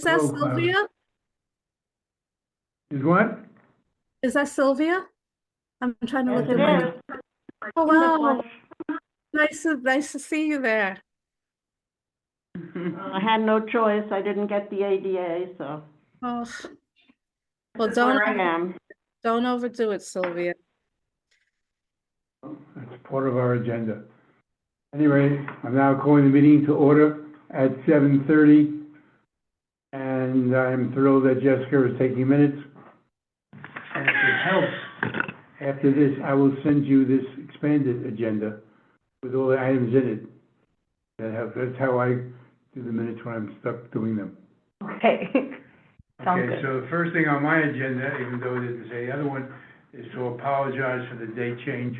Is that Hello, Clara. Sylvia? Is what? Is that Sylvia? I'm trying to Yes, look it at my. is. Oh, wow. Nice to see you there. I had no choice. I didn't get the ADA, so Oh, well, this is where I am. don't overdo it, Sylvia. That's part of our agenda. Anyway, I'm now calling the meeting to order at 7:30. And I'm thrilled that Jessica is taking minutes. And if it helps, after this, I will send you this expanded agenda with all the items in it. That's how I do the minutes when I'm stuck doing them. Okay. Sounds Okay, good. so the first thing on my agenda, even though it didn't say the other one, is to apologize for the date change.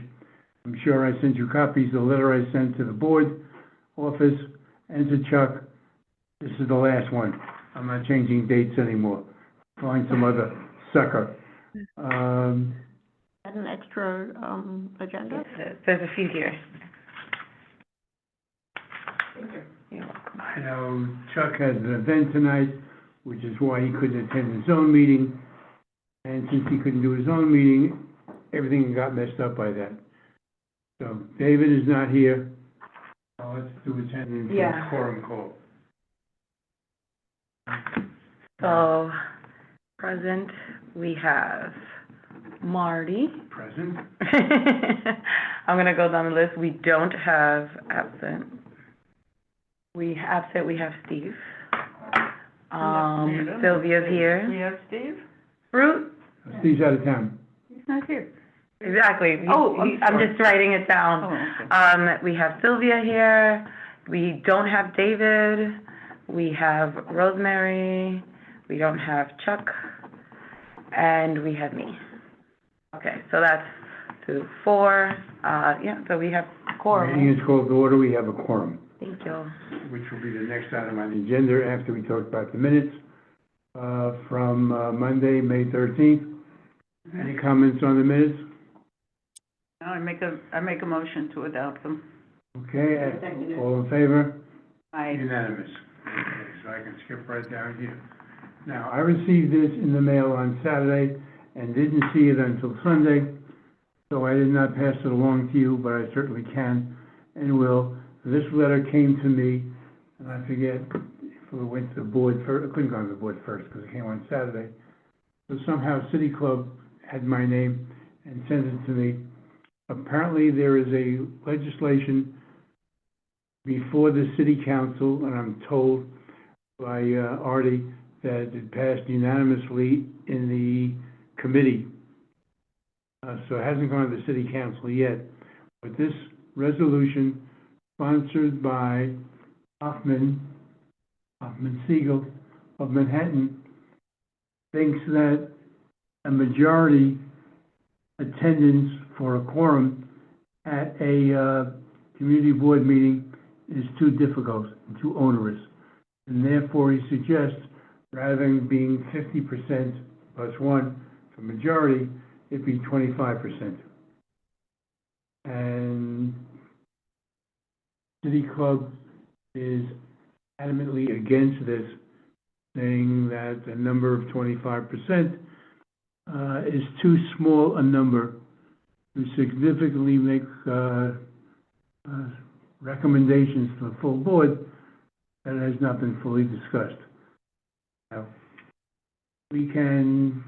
I'm sure I sent you copies of the letter I sent to the board office and to Chuck. This is the last one. I'm not changing dates anymore. Find some other sucker. Had an extra, agenda? There's a few here. I know Chuck has an event tonight, which is why he couldn't attend his own meeting. And since he couldn't do his own meeting, everything got messed up by that. So David is not here. So let's do attendance Yeah. and quorum call. So, present, we have Marty. Present. I'm gonna go down the list. We don't have absent. We have Steve. Sylvia's here. We have Steve? Fruit? Steve's out of town. He's not here. Exactly. I'm sorry. just writing it down. Oh, okay. We have Sylvia here. We don't have David. We have Rosemary. We don't have Chuck. And we have me. Okay, so that's 2, 4. So we have quorum. Meeting is called to order. We have a quorum, Thank you. which will be the next item on the agenda after we talk about the minutes from Monday, May 13th. Any comments on the minutes? I make a motion to adopt them. Okay, all in favor? Aye. Unanimous. Okay, so I can skip right down here. Now, I received this in the mail on Saturday and didn't see it until Sunday, so I did not pass it along to you, but I certainly can and will. This letter came to me, and I forget if it went to the board first. It couldn't go to the board first because it came on Saturday. So somehow City Club had my name and sent it to me. Apparently, there is a legislation before the city council, and I'm told by Artie that it passed unanimously in the committee. So it hasn't gone to the city council yet. But this resolution, sponsored by Hoffman Siegel of Manhattan, thinks that a majority attendance for a quorum at a community board meeting is too difficult and too onerous. And therefore, he suggests, rather than being 50% plus 1 for majority, it be 25%. And City Club is adamantly against this, saying that a number of 25% is too small a number to significantly make recommendations to the full board that has not been fully discussed. Now, we can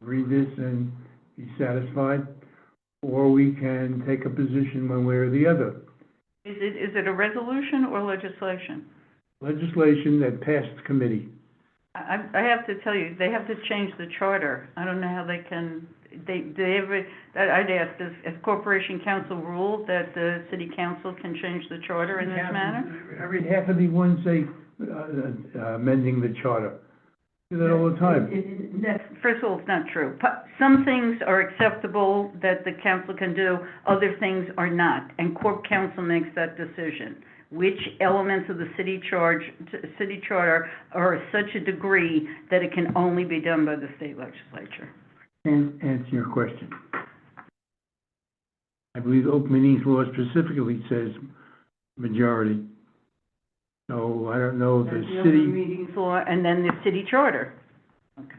read this and be satisfied, or we can take a position one way or the other. Is it a resolution or legislation? Legislation that passed committee. I have to tell you, they have to change the charter. I don't know how they can, I'd ask, has Corporation Council ruled that the city council can change the charter in this manner? Every half of the ones say amending the charter. Do that all the time. First of all, it's not true. Some things are acceptable that the council can do, other things are not, and Corp Council makes that decision. Which elements of the city charter are of such a degree that it can only be done by the state legislature. Can't answer your question. I believe the open meetings law specifically says majority. So I don't know if the That's the open city, meetings law, and then the city charter. Okay.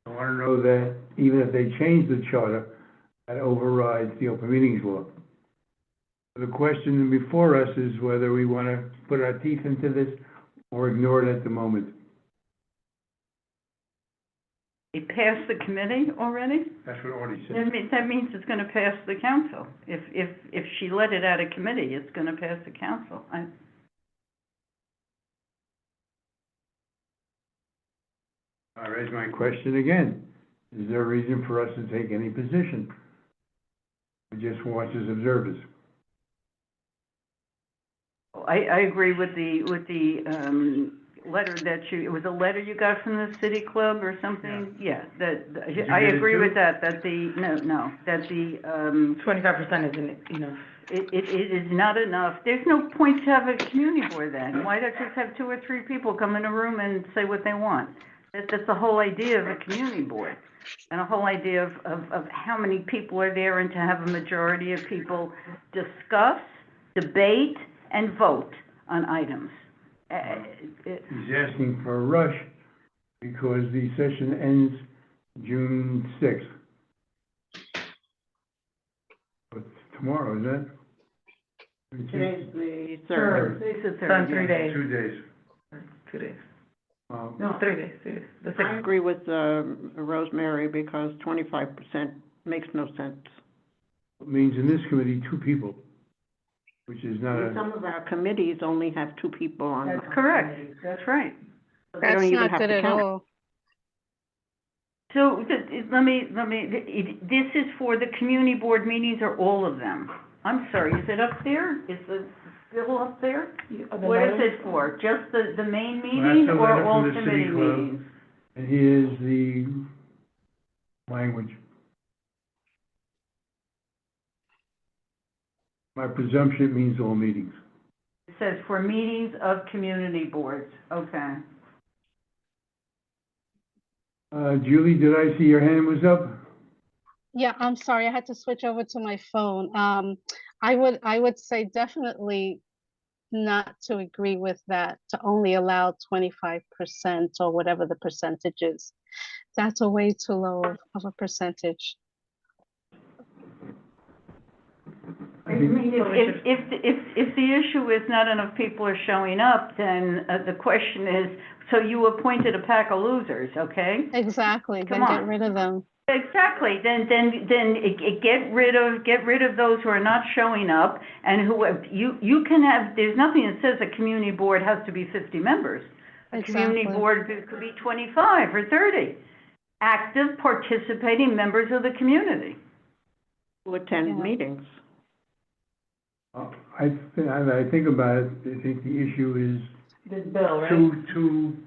I want to know that even if they change the charter, that overrides the open meetings law. The question before us is whether we want to put our teeth into this or ignore it at the moment. It passed the committee already? That's what Artie said. That means it's gonna pass the council. If she let it out of committee, it's gonna pass the council. I raise my question again. Is there a reason for us to take any position? We just watch as observers. I agree with the letter that it was a letter you got from the city club or something? Yeah, you I get it agree too? with that that the 25% isn't, you know. it is not enough. There's no point to have a community board then. Why not just have 2 or 3 people come in a room and say what they want? That's the whole idea of a community board, and a whole idea of how many people are there, and to have a majority of people discuss, debate, and vote on items. He's asking for a rush because the session ends June 6th. But tomorrow, is that? Today's the Third. Today's the It's third, on 3 yeah. days. 2 days. 2 days. No. 3 days, 3 days. The I 6th. agree with Rosemary because 25% makes no sense. It means in this committee, 2 people, which is not And some of our committees only have 2 people on them. That's correct, that's right. They That's don't even not have good to at count. all. So, this is for the community board meetings or all of them? I'm sorry, is it up there? Is the bill up there? What is it for? Just the main meeting that's a or letter all from the city committee club. meetings? And here's the language. My presumption it means all meetings. It says for meetings of community boards, okay. Julie, did I see your hand was up? Yeah, I'm sorry, I had to switch over to my phone. I would say definitely not to agree with that, to only allow 25% or whatever the percentage is. That's a way too low of a percentage. I mean, if the issue is not enough people are showing up, then the question is, so you appointed a pack of losers, okay? Exactly, Come then get on. rid of them. Exactly, then get rid of those who are not showing up, and you can have, there's nothing that says a community board has to be 50 members. A community Exactly. board could be 25 or 30 active participating members of the community. Who attend Yeah. meetings. I think about it, I think the issue is This bill, right? too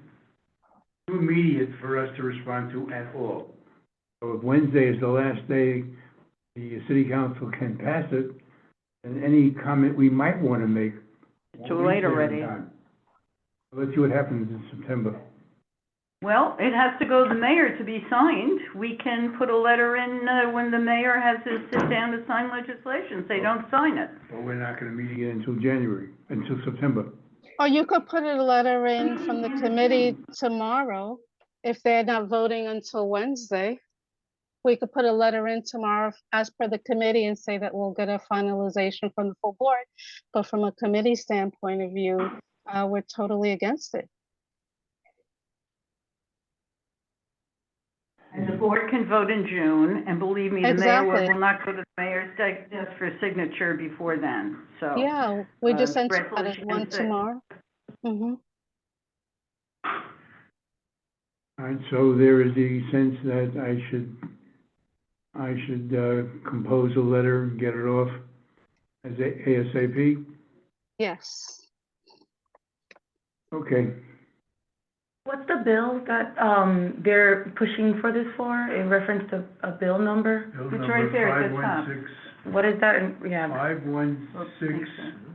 immediate for us to respond to at all. So if Wednesday is the last day the city council can pass it, then any comment we might want to make won't Too reach late there in already. time. Let's see what happens in September. Well, it has to go to the mayor to be signed. We can put a letter in when the mayor has to sit down to sign legislation, say don't sign it. But we're not going to meet again until September. Or you could put a letter in from the committee tomorrow, if they're not voting until Wednesday. We could put a letter in tomorrow as per the committee and say that we'll get a finalization from the full board. But from a committee standpoint of view, we're totally against it. And the board can vote in June, and believe me, the mayor Exactly. will not go to the mayor's desk for signature before then, so. Yeah, we just sent out resolution one six. tomorrow. Mm-hmm. All right, so there is the sense that I should compose a letter and get it off as ASAP. Yes. Okay. What's the bill that, they're pushing for this for, in reference to a bill number? Bill It's number right there at the top. 516, What is that, yeah, 516,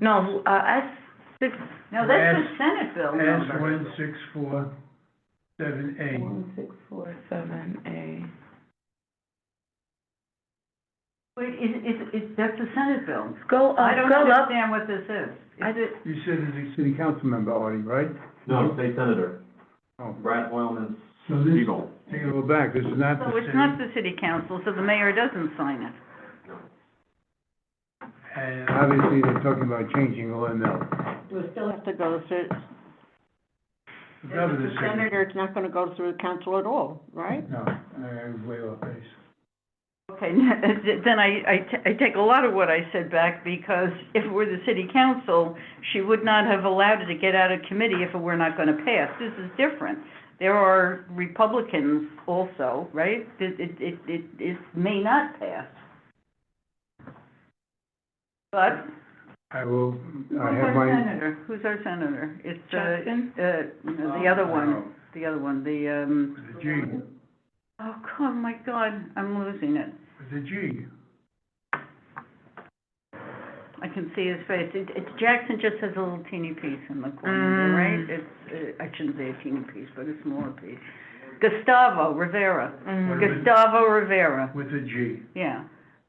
no, S6. No, that's the Senate bill number. S1647A. 1647A. Wait, that's a Senate bill. Go I up, don't go up. understand what this is. I Is it, You said as a city council member, Artie, right? No, state senator, Oh, Brad Hoylman, so this, Siegel. take it all back, this is not the so city. it's not the city council, so the mayor doesn't sign it. And obviously, they're talking about changing OML. We still have to go through, The the governor's senator, it's not gonna go through the council at all, right? No, I was way off base. Okay, then I take a lot of what I said back, because if it were the city council, she would not have allowed it to get out of committee if it were not gonna pass. This is different. There are Republicans also, right? It may not pass. But, I will, who's I have our my, senator? Who's our senator? It's, Jackson? the other one, the other one, with a G, oh my God, I'm losing it. with a G. I can see his face. Jackson just has a little teeny piece in the corner, right? It's, I shouldn't say a teeny piece, but a smaller piece. Gustavo Rivera. What is it? Gustavo Rivera, With a G. yeah.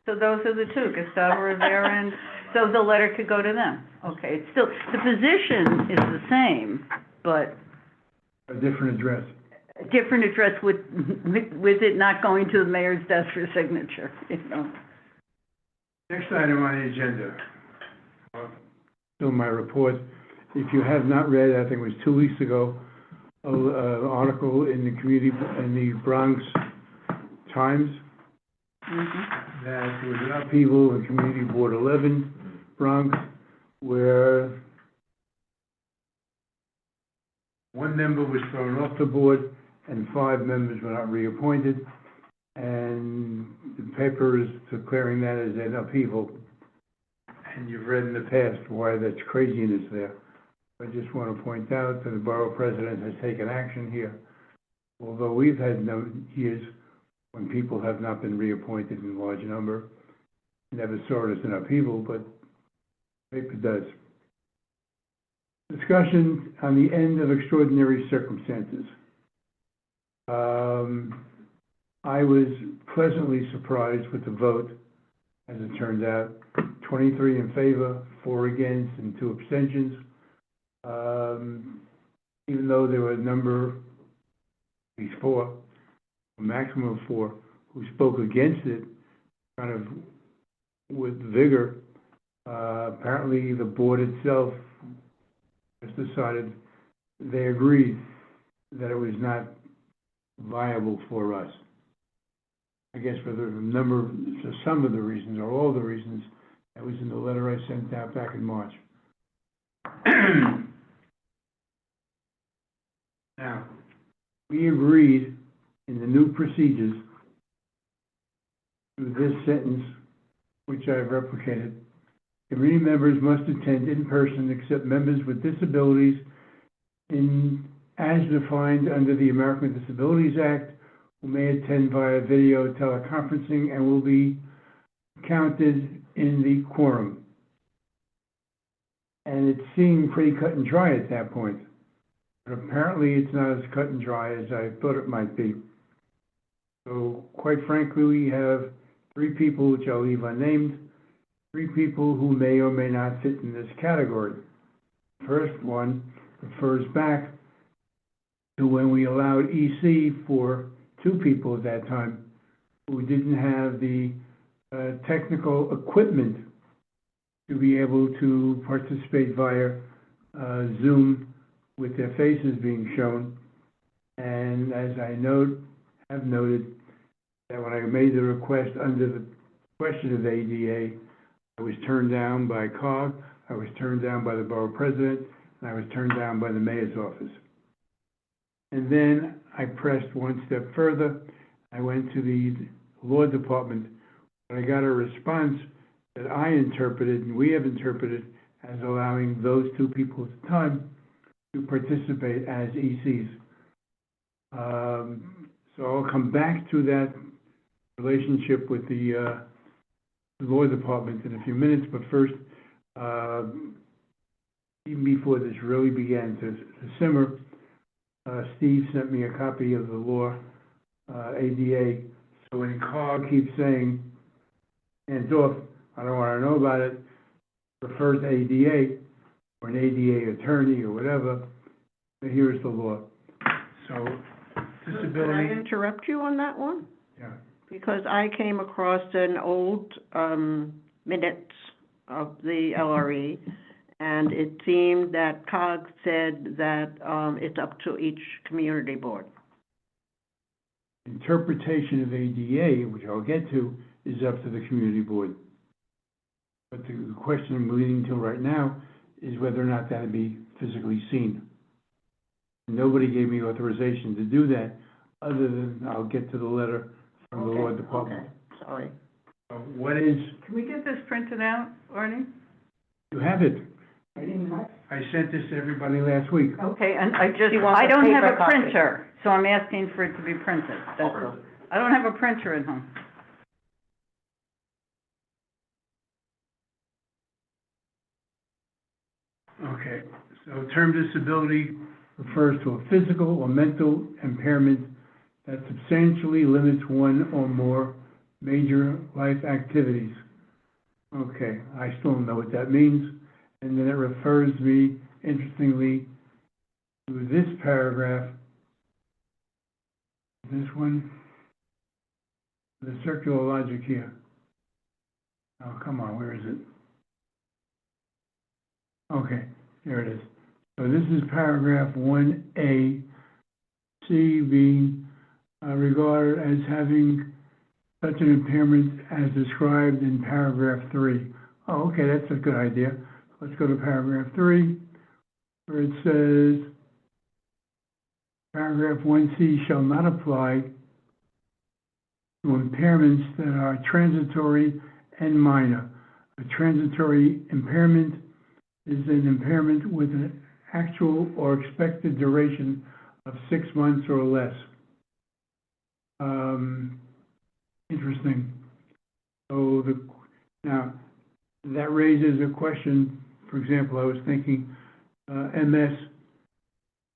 So those are the two, Gustavo Rivera, and, so the letter could go to them. Okay, it's still, the position is the same, but A different address. a different address with it not going to the mayor's desk for signature, you know? Next item on the agenda. Still my report. If you have not read, I think it was 2 weeks ago, an article in the community, in the Bronx Times, Mhm. that there was an upheaval in Community Board 11, Bronx, where one member was thrown off the board and 5 members were not reappointed. And the paper is declaring that as an upheaval. And you've read in the past why that's craziness there. I just want to point out that the borough president has taken action here. Although we've had years when people have not been reappointed in large number, never saw it as an upheaval, but the paper does. Discussion on the end of extraordinary circumstances. I was pleasantly surprised with the vote, as it turned out. 23 in favor, 4 against, and 2 abstentions. Even though there were a number, at least 4, a maximum of 4, who spoke against it, kind of with vigor. Apparently, the board itself has decided they agreed that it was not viable for us. I guess for some of the reasons, or all the reasons, that was in the letter I sent out back in March. Now, we agreed in the new procedures to this sentence, which I've replicated. Community members must attend in person except members with disabilities as defined under the American Disabilities Act, who may attend via video teleconferencing and will be counted in the quorum. And it seemed pretty cut and dry at that point. But apparently it's not as cut and dry as I thought it might be. So quite frankly, we have 3 people, which I'll leave unnamed, 3 people who may or may not fit in this category. First one refers back to when we allowed EC for 2 people at that time who didn't have the technical equipment to be able to participate via Zoom with their faces being shown. And as I have noted, that when I made the request under the question of ADA, I was turned down by COG, I was turned down by the borough president, and I was turned down by the mayor's office. And then I pressed one step further. I went to the law department, and I got a response that I interpreted, and we have interpreted, as allowing those 2 people at the time to participate as ECs. So I'll come back to that relationship with the law department in a few minutes, but first, even before this really began to simmer, Steve sent me a copy of the law, ADA. So when COG keeps saying hands off, I don't wanna know about it, refer to ADA, or an ADA attorney, or whatever, but here's the law. So, Can I disability, interrupt you on that one? yeah, Because I came across an old, minutes of the LRE, and it seemed that COG said that, it's up to each community board. interpretation of ADA, which I'll get to, is up to the community board. But the question I'm leading to right now is whether or not that'd be physically seen. Nobody gave me authorization to do that, other than I'll get to the letter from the law department. Okay, sorry. What is, Can we get this printed out, Arnie? you have it. I sent this to everybody last week. Okay, and I just, She wants I a don't have paper a copy. printer, so I'm asking for it to be printed, that's all. I don't have a printer at home. Okay, so term disability refers to a physical or mental impairment that substantially limits one or more major life activities. Okay, I still don't know what that means. And then it refers me, interestingly, to this paragraph, this one, the circular logic here. Oh, come on, where is it? Okay, here it is. So this is paragraph 1A, C being regarded as having such an impairment as described in paragraph 3. Oh, okay, that's a good idea. Let's go to paragraph 3, where it says, paragraph 1C shall not apply to impairments that are transitory and minor. A transitory impairment is an impairment with an actual or expected duration of 6 months or less. Interesting. So now, that raises a question. For example, I was thinking MS,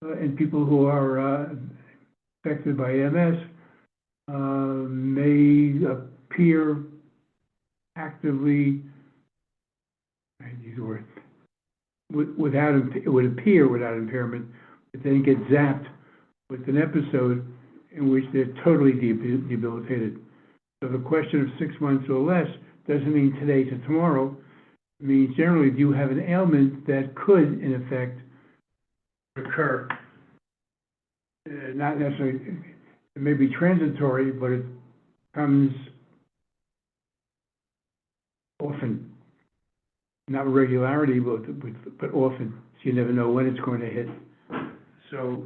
and people who are affected by MS may appear actively, I use the word, without, it would appear without impairment, but then get zapped with an episode in which they're totally debilitated. So the question of 6 months or less doesn't mean today to tomorrow. It means generally, do you have an ailment that could, in effect, recur? Not necessarily, it may be transitory, but it comes often. Not regularity, but often. So you never know when it's going to hit. So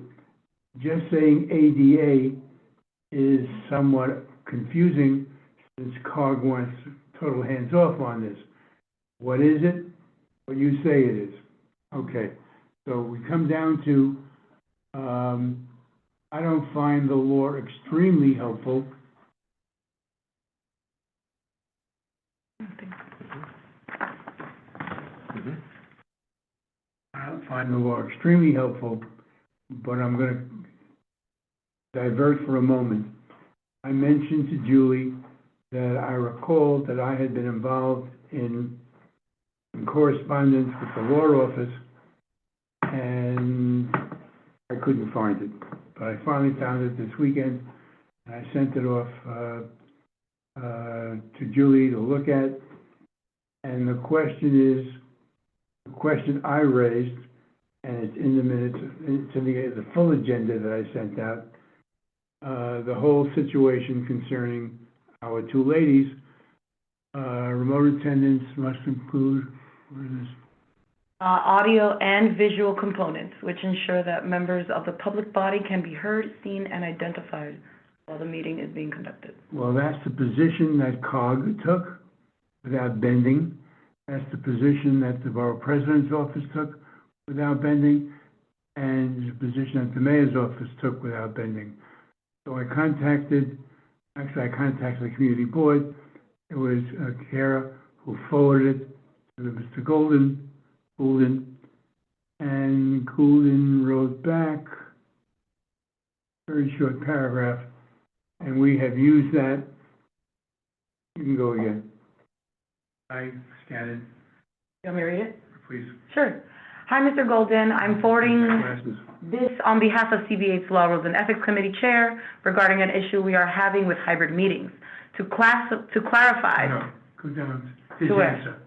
just saying ADA is somewhat confusing since COG wants total hands-off on this. What is it? What you say it is. Okay, so we come down to, I don't find the law extremely helpful. I don't find the law extremely helpful, but I'm going to divert for a moment. I mentioned to Julie that I recalled that I had been involved in correspondence with the law office, and I couldn't find it. But I finally found it this weekend, and I sent it off to Julie to look at. And the question I raised, and it's in the minutes, it's in the full agenda that I sent out, the whole situation concerning our two ladies. Remote attendance must include, where is this? Audio and visual components, which ensure that members of the public body can be heard, seen, and identified while the meeting is being conducted. Well, that's the position that COG took without bending. That's the position that the borough president's office took without bending, and the position that the mayor's office took without bending. So I contacted the community board. It was Kara who forwarded it to Mr. Goulden, and Goulden wrote back a very short paragraph, and we have used that. You can go again. Aye, Scanlon, You want me to read it? please. Sure. Hi, Mr. Golden. I'm forwarding Glasses. this on behalf of CBA's Law, Rules, and Ethics Committee Chair regarding an issue we are having with hybrid meetings. To clarify. No, go down, his To where? answer.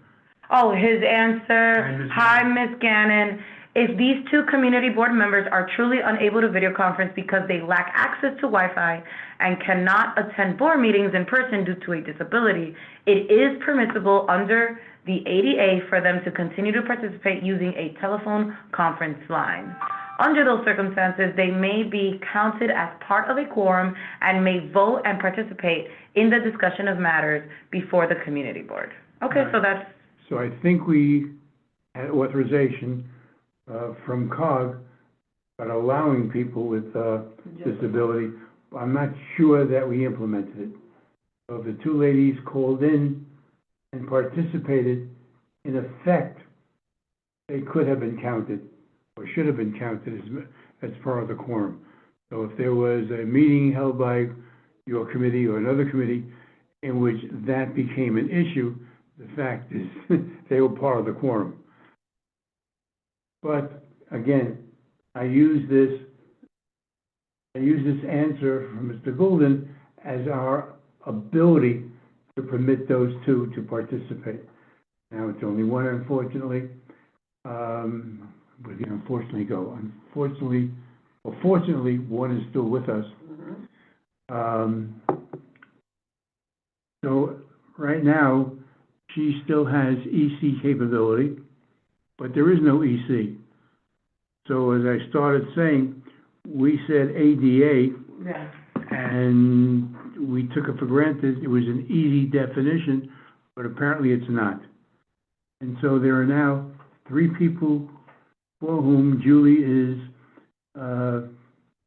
Oh, his answer. Hi, Ms. Hi, Ms. Gannon. If these two community board members are truly unable to video conference because they lack access to Wi-Fi and cannot attend board meetings in person due to a disability, it is permissible under the ADA for them to continue to participate using a telephone conference line. Under those circumstances, they may be counted as part of a quorum and may vote and participate in the discussion of matters before the community board. Okay, so that's, So I think we had authorization, from COG about allowing people with, disability. I'm not sure that we implemented it. So if the two ladies called in and participated, in effect, they could have been counted, or should have been counted as part of the quorum. So if there was a meeting held by your committee or another committee in which that became an issue, the fact is, they were part of the quorum. But again, I use this answer from Mr. Golden as our ability to permit those two to participate. Now, it's only one, unfortunately. Where did the unfortunately go? Unfortunately, well, fortunately, one is still with us. So right now, she still has EC capability, but there is no EC. So as I started saying, we said ADA, yeah. and we took it for granted. It was an easy definition, but apparently it's not. And so there are now 3 people for whom Julie is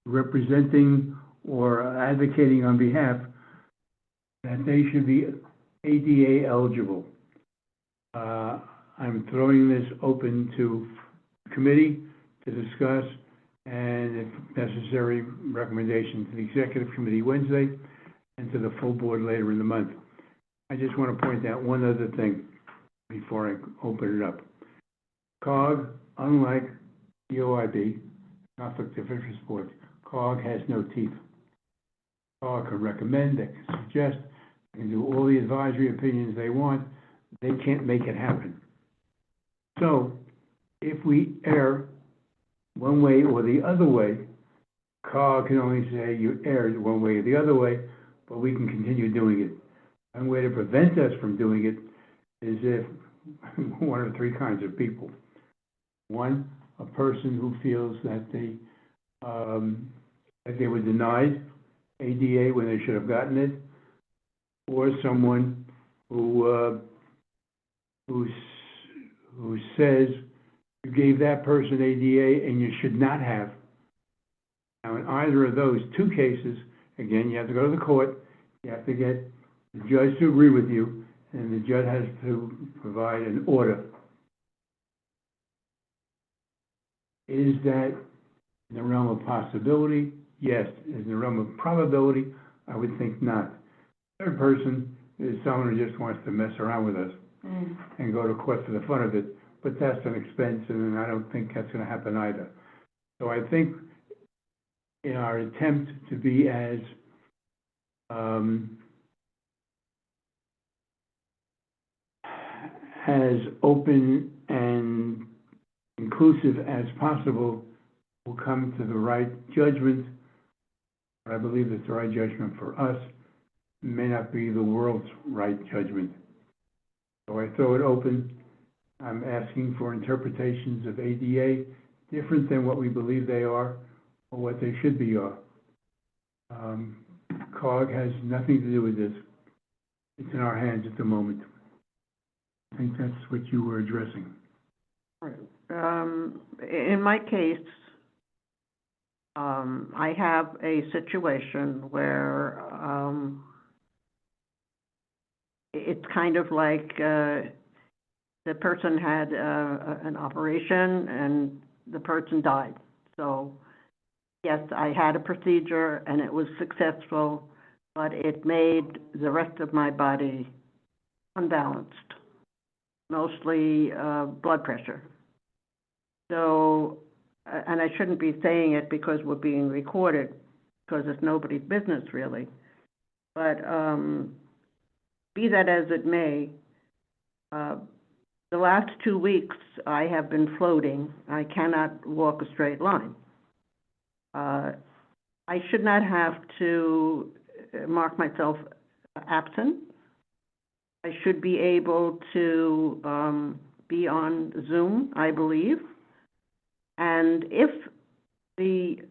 representing or advocating on behalf that they should be ADA eligible. I'm throwing this open to committee to discuss, and if necessary, recommendation to the executive committee Wednesday and to the full board later in the month. I just want to point out one other thing before I open it up. COG, unlike the OIB, Conflict of Interest Board, COG has no teeth. COG can recommend, they can suggest, they can do all the advisory opinions they want. They can't make it happen. So, if we err one way or the other way, COG can only say you erred one way or the other way, but we can continue doing it. One way to prevent us from doing it is if one of 3 kinds of people. One, a person who feels that they were denied ADA when they should have gotten it, or someone who says you gave that person ADA and you should not have. Now, in either of those 2 cases, again, you have to go to the court, you have to get the judge to agree with you, and the judge has to provide an order. Is that in the realm of possibility? Yes. In the realm of probability? I would think not. Third person is someone who just wants to mess around with us and go to court for the fun of it, but that's an expense, and I don't think that's going to happen either. So I think in our attempt to be as open and inclusive as possible, we'll come to the right judgment. But I believe it's the right judgment for us. It may not be the world's right judgment. So I throw it open. I'm asking for interpretations of ADA different than what we believe they are or what they should be are. COG has nothing to do with this. It's in our hands at the moment. I think that's what you were addressing. In my case, I have a situation where it's kind of like the person had an operation and the person died. So, yes, I had a procedure and it was successful, but it made the rest of my body unbalanced. mostly blood pressure. So, and I shouldn't be saying it because we're being recorded, because it's nobody's business really. But be that as it may, the last 2 weeks I have been floating. I cannot walk a straight line. I should not have to mark myself absent. I should be able to be on Zoom, I believe. And if the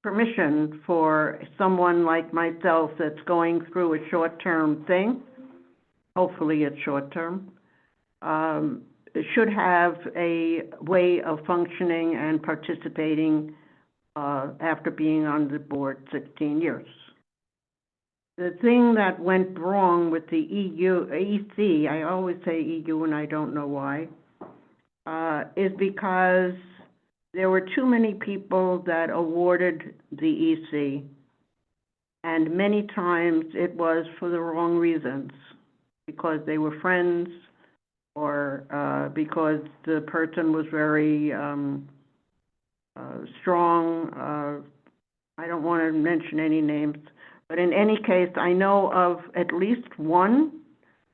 permission for someone like myself that's going through a short-term thing, hopefully it's short-term, should have a way of functioning and participating after being on the board 16 years. The thing that went wrong with the EC, I always say EU and I don't know why, is because there were too many people that awarded the EC, and many times it was for the wrong reasons, because they were friends or because the person was very strong. I don't want to mention any names, but in any case, I know of at least one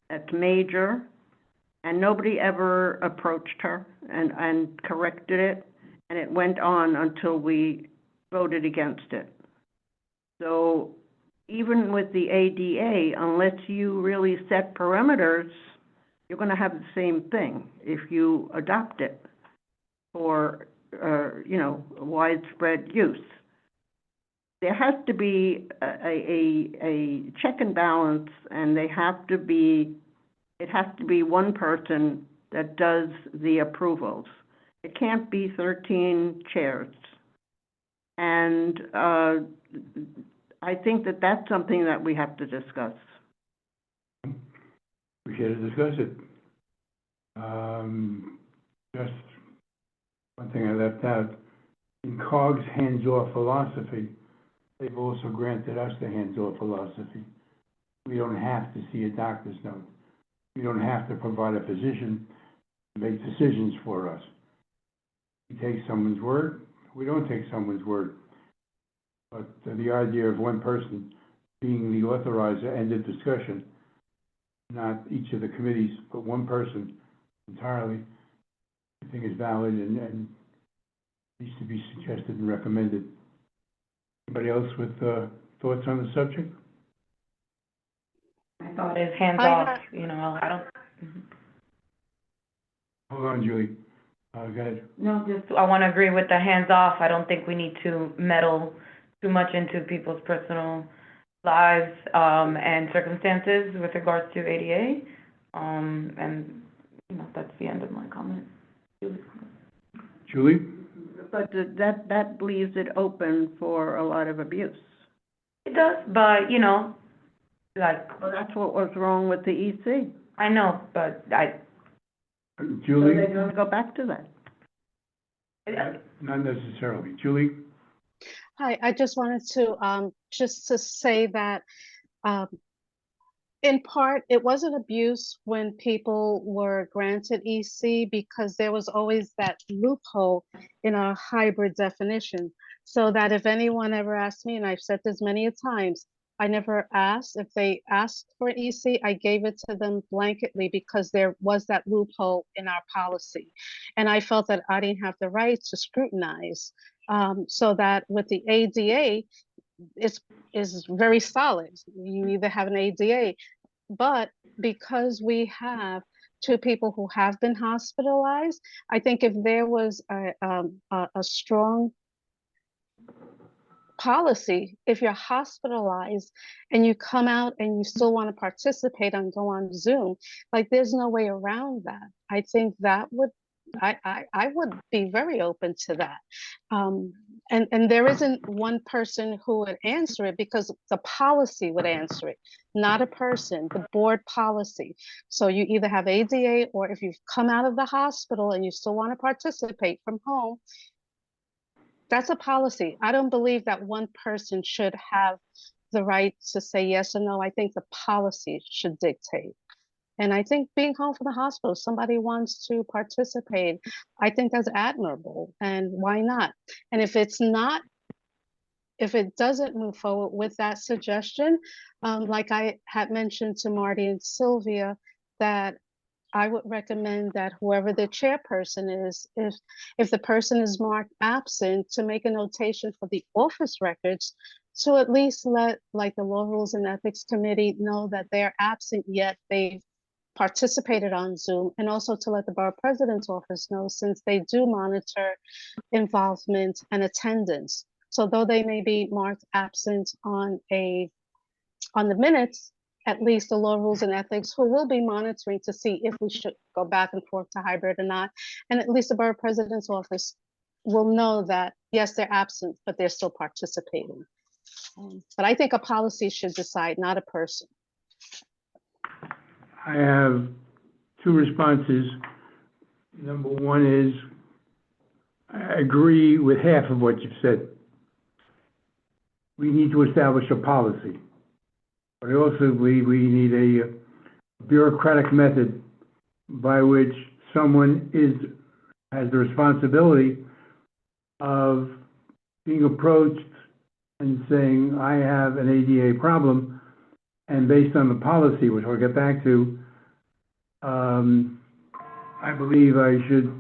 that's major, and nobody ever approached her and corrected it, and it went on until we voted against it. So even with the ADA, unless you really set parameters, you're going to have the same thing if you adopt it for, widespread use. There has to be a check and balance, and it has to be one person that does the approvals. It can't be 13 chairs. And I think that that's something that we have to discuss. We should discuss it. Just one thing I left out, in COG's hands-off philosophy, they've also granted us the hands-off philosophy. We don't have to see a doctor's note. We don't have to provide a physician to make decisions for us. We take someone's word, we don't take someone's word. But the idea of one person being the authorizer and the discussion, not each of the committees, but one person entirely, I think is valid and needs to be suggested and recommended. Anybody else with thoughts on the subject? My thought is hands I off, have- I don't. Hold on, Julie. Go ahead. No, just, I want to agree with the hands off. I don't think we need to meddle too much into people's personal lives, and circumstances with regards to ADA. And, that's the end of my comment. Julie? But that leaves it open for a lot of abuse. It does, but, Well, that's what was wrong with the EC. I know, but So Julie? they're going to go back to that. Not necessarily. Julie? Hi, I just wanted to, just to say that, in part, it wasn't abuse when people were granted EC because there was always that loophole in our hybrid definition. So that if anyone ever asked me, and I've said this many a times, I never asked. If they asked for EC, I gave it to them blanketly because there was that loophole in our policy. And I felt that I didn't have the right to scrutinize. So that with the ADA, is very solid. You either have an ADA, but because we have two people who have been hospitalized, I think if there was a strong policy, if you're hospitalized and you come out and you still want to participate and go on Zoom, like there's no way around that. I think that would, I would be very open to that. And there isn't one person who would answer it because the policy would answer it, not a person, the board policy. So you either have ADA, or if you've come out of the hospital and you still want to participate from home, that's a policy. I don't believe that one person should have the right to say yes or no. I think the policy should dictate. And I think being home from the hospital, somebody wants to participate, I think that's admirable, and why not? And if it's not, if it doesn't move forward with that suggestion, like I had mentioned to Marty and Sylvia, that I would recommend that whoever the chairperson is, if the person is marked absent, to make a notation for the office records to at least let like the Law Rules and Ethics Committee know that they're absent, yet they've participated on Zoom, and also to let the Borough President's office know, since they do monitor involvement and attendance. So though they may be marked absent on the minutes, at least the Law Rules and Ethics, who will be monitoring to see if we should go back and forth to hybrid or not. And at least the Borough President's office will know that, yes, they're absent, but they're still participating. But I think a policy should decide, not a person. I have two responses. Number one is, I agree with half of what you've said. We need to establish a policy. But I also believe we need a bureaucratic method by which someone has the responsibility of being approached and saying, I have an ADA problem, and based on the policy, which I'll get back to, I believe I should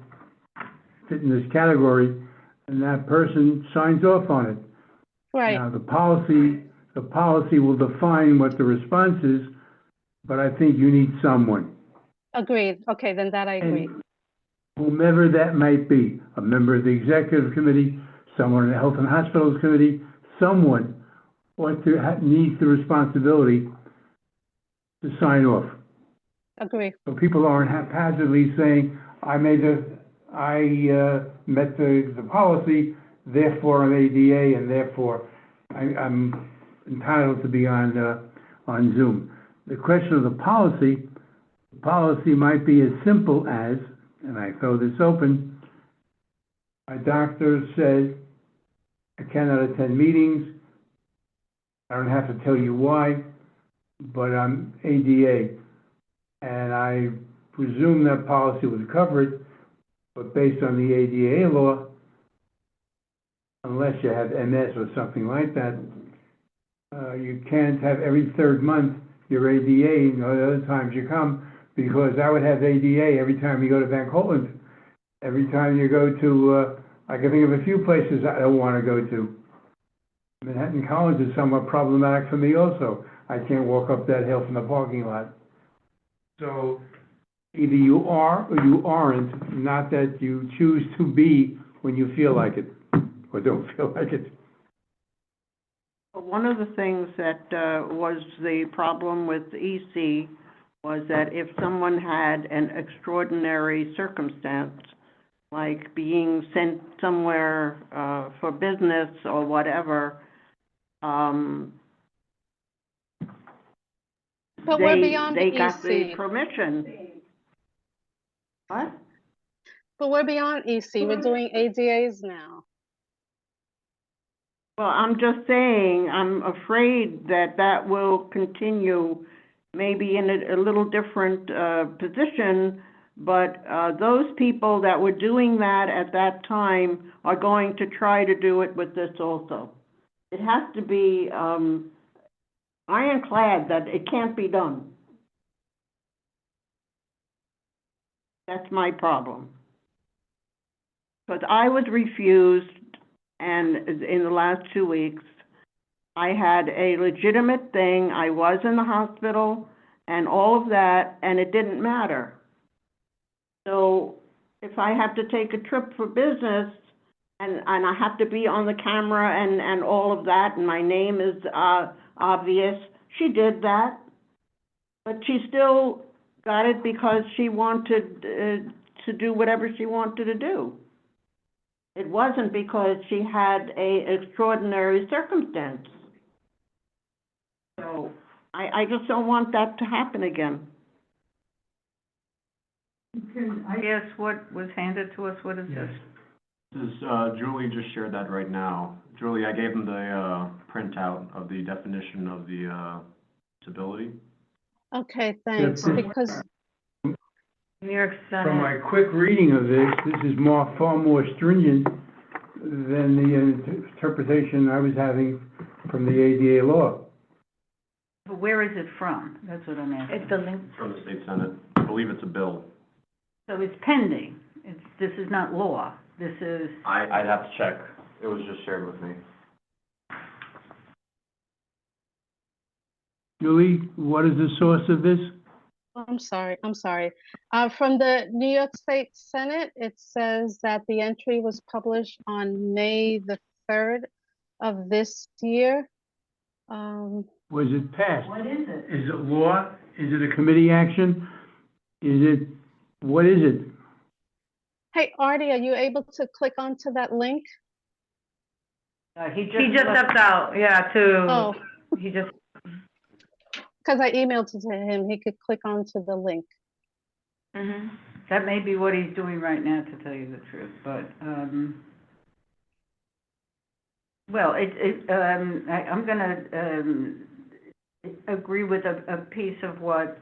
fit in this category, and that person signs off on it. Right. Now, the policy will define what the response is, but I think you need someone. Agreed. Okay, then that I agree. And whomever that might be, a member of the executive committee, someone in the health and hospitals committee, someone needs the responsibility to sign off. Agree. So people aren't haphazardly saying, I met the policy, therefore I'm ADA, and therefore I'm entitled to be on Zoom. The question of the policy might be as simple as, and I throw this open, my doctor says I cannot attend meetings. I don't have to tell you why, but I'm ADA. And I presume that policy would cover it, but based on the ADA law, unless you have MS or something like that, you can't have every third month your ADA, and the other times you come, because I would have ADA every time you go to Van Cortlandt. Every time you go to, I can think of a few places I don't want to go to. Manhattan College is somewhat problematic for me also. I can't walk up that hill from the parking lot. So either you are or you aren't, not that you choose to be when you feel like it or don't feel like it. One of the things that was the problem with EC was that if someone had an extraordinary circumstance, like being sent somewhere for business or whatever, But we're beyond they the got the EC. permission. What? But we're beyond EC. We're doing ADAs now. Well, I'm just saying, I'm afraid that that will continue, maybe in a little different position, but those people that were doing that at that time are going to try to do it with this also. It has to be ironclad that it can't be done. That's my problem. Because I was refused, and in the last 2 weeks, I had a legitimate thing. I was in the hospital and all of that, and it didn't matter. So if I have to take a trip for business and I have to be on the camera and all of that, and my name is obvious, she did that. But she still got it because she wanted to do whatever she wanted to do. It wasn't because she had a extraordinary circumstance. So I just don't want that to happen again. Yes, what was handed to us, what is this? This is, Julie just shared that right now. Julie, I gave them the printout of the definition of the disability. Okay, thanks, Yes. because New York From my Senate, quick reading of this is far more stringent than the interpretation I was having from the ADA law. But where is it from? That's what I'm asking. it's the link, From the state senate. I believe it's a bill. So it's pending. This is not law. This is, I'd have to check. It was just shared with me. Julie, what is the source of this? I'm sorry. From the New York State Senate, it says that the entry was published on May the 3rd of this year. Was it passed? what is it? Is it law? Is it a committee action? What is it? Hey, Artie, are you able to click onto that link? He he just stepped out, yeah, Oh, he just, because I emailed it to him. He could click onto the link. mhm. That may be what he's doing right now, to tell you the truth, but, well, I'm gonna, agree with a piece of what,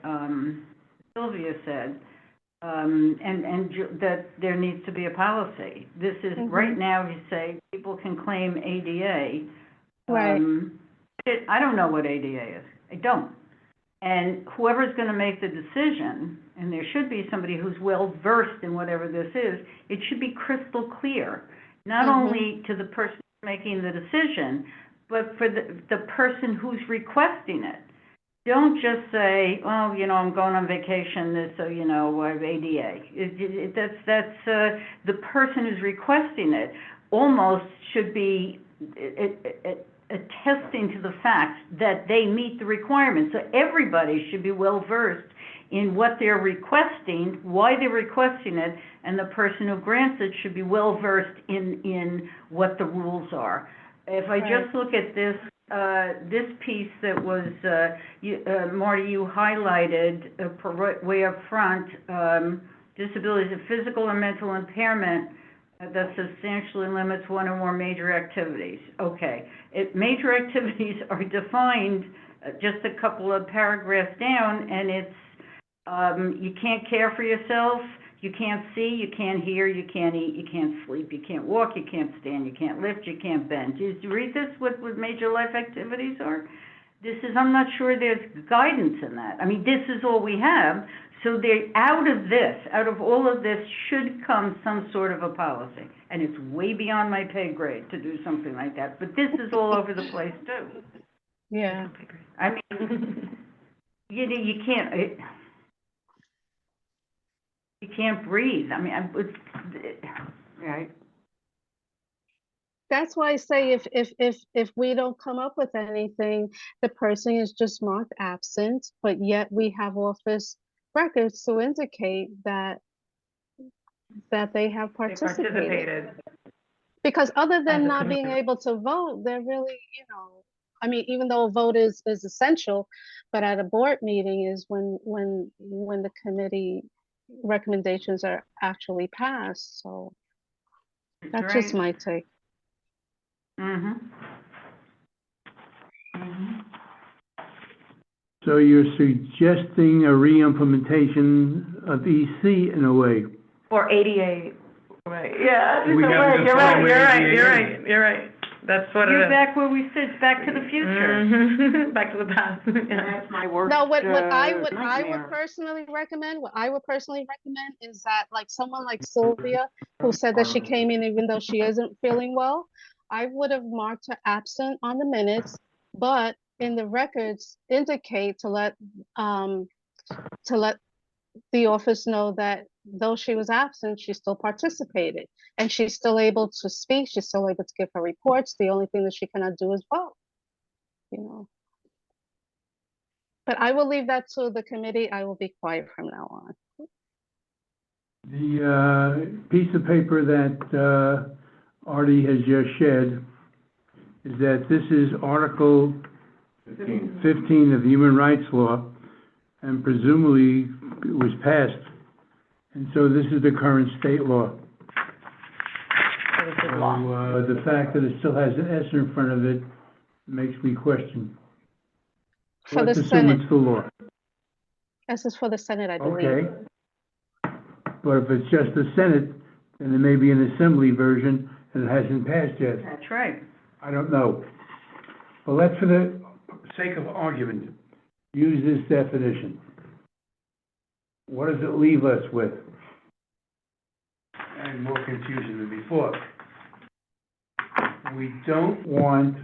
Sylvia said, that there needs to be a policy. This is, right now, you say people can claim ADA. Right. I don't know what ADA is. I don't. And whoever's gonna make the decision, and there should be somebody who's well-versed in whatever this is, it should be crystal clear, not only to the person making the decision, but for the person who's requesting it. Don't just say, oh, you know, I'm going on vacation, so, you know, I have ADA. That's the person who's requesting it almost should be attesting to the fact that they meet the requirements. So everybody should be well-versed in what they're requesting, why they're requesting it, and the person who grants it should be well-versed in what the rules are. If I just look at this, this piece that was, Marty, you highlighted, way up front, disabilities of physical or mental impairment that substantially limits one or more major activities. Okay, major activities are defined just a couple of paragraphs down, and it's, you can't care for yourself, you can't see, you can't hear, you can't eat, you can't sleep, you can't walk, you can't stand, you can't lift, you can't bend. Did you read this, what major life activities are? This is, I'm not sure there's guidance in that. I mean, this is all we have. So out of all of this should come some sort of a policy. And it's way beyond my pay grade to do something like that. But this is all over the place too. Yeah. I mean, you can't breathe. I mean, right. That's why I say if we don't come up with anything, the person is just marked absent, but yet we have office records to indicate that they have participated. Because other than not being able to vote, they're really, you know, I mean, even though a vote is essential, but at a board meeting is when the committee recommendations are actually passed. So that's just my take. So you're suggesting a re-implementation of EC in a way? Or ADA, right, yeah, We have you're to right, that's what it You're is. back where we sit, back to the future. Mhm. Back to the past, yeah. That's my worst No, what I would nightmare. personally recommend, is that like someone like Sylvia, who said that she came in even though she isn't feeling well, I would have marked her absent on the minutes, but in the records indicate to let the office know that though she was absent, she still participated, and she's still able to speak, she's still able to give her reports. The only thing that she cannot do is vote, you know. But I will leave that to the committee. I will be quiet from now on. The piece of paper that Artie has just shared is that this is Article 15 of the Human Rights Law, and presumably it was passed. And so this is the current state law. So the fact that it still has an S in front of it makes me question. For the Let's assume Senate, it's the law. this is for the Senate, I believe. Okay. But if it's just the Senate, then there may be an assembly version and it hasn't passed yet. That's right. I don't know. But let's, for the sake of argument, use this definition. What does it leave us with? And more confusion than before. We don't want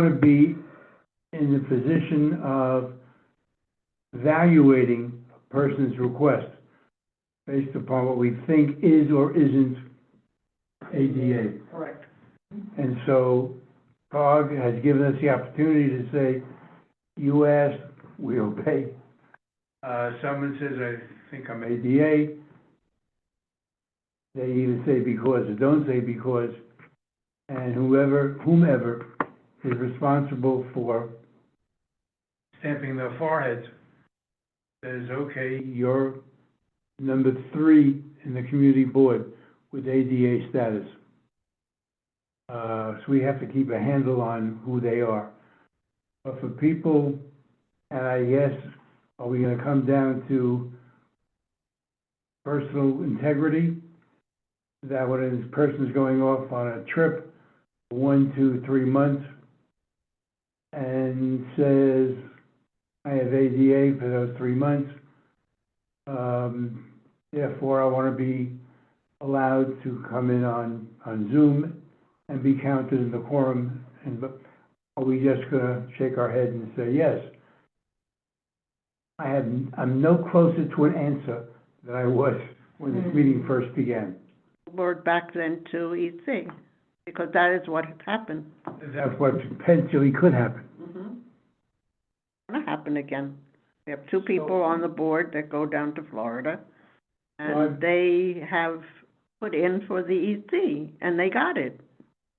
to be in the position of evaluating a person's request based upon what we think is or isn't ADA. Correct. And so COG has given us the opportunity to say, you asked, we obey. Someone says, I think I'm ADA. They either say because or don't say because, and whomever is responsible for stamping their foreheads says, okay, you're number 3 in the community board with ADA status. So we have to keep a handle on who they are. But for people, and I guess, are we gonna come down to personal integrity? That when a person's going off on a trip, 1, 2, 3 months, and says, I have ADA for those 3 months, therefore I wanna be allowed to come in on Zoom and be counted in the quorum, and are we just gonna shake our head and say, yes? I'm no closer to an answer than I was when this meeting first began. Word back then to EC, because that is what has happened. That's what potentially could happen. Gonna happen again. We have 2 people on the board that go down to Florida, and they have put in for the EC, and they got it.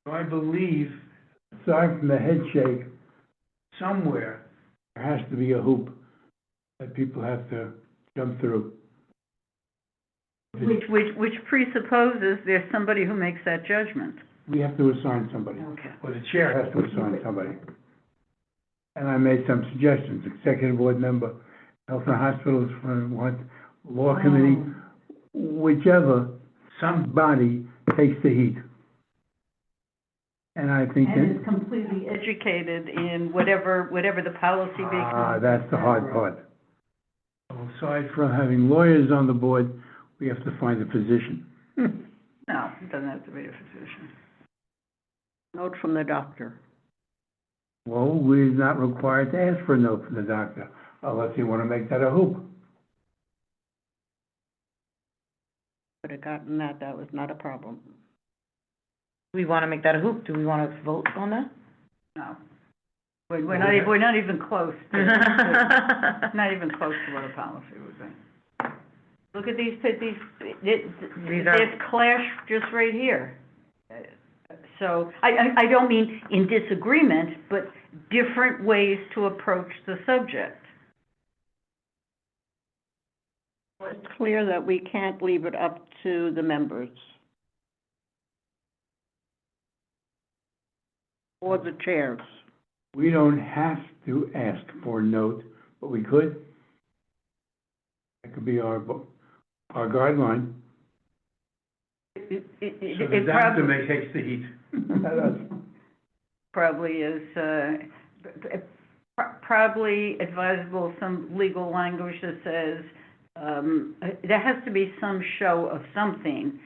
So I believe, aside from the head shake, somewhere there has to be a hoop that people have to jump through. Which presupposes there's somebody who makes that judgment. We have to assign somebody, Okay. or the chair has to assign somebody. And I made some suggestions, executive board member, health and hospitals, law committee, whichever, somebody takes the heat. And I think And is completely educated in whatever the policy becomes. that's the hard part. Aside from having lawyers on the board, we have to find a physician. No, it doesn't have to be a physician. Note from the doctor. Well, we're not required to ask for a note from the doctor, unless you want to make that a hoop. Could have gotten that, that was not a problem. Do we want to make that a hoop? Do we want to vote on that? No. We're not even close to, not even close to what a policy would be. Look at these, there's clash just right here. So, I don't mean in disagreement, but different ways to approach the subject. It's clear that we can't leave it up to the members or the chairs. We don't have to ask for a note, but we could. That could be our guideline. It probably takes the heat. probably is, probably advisable some legal language that says, there has to be some show of something,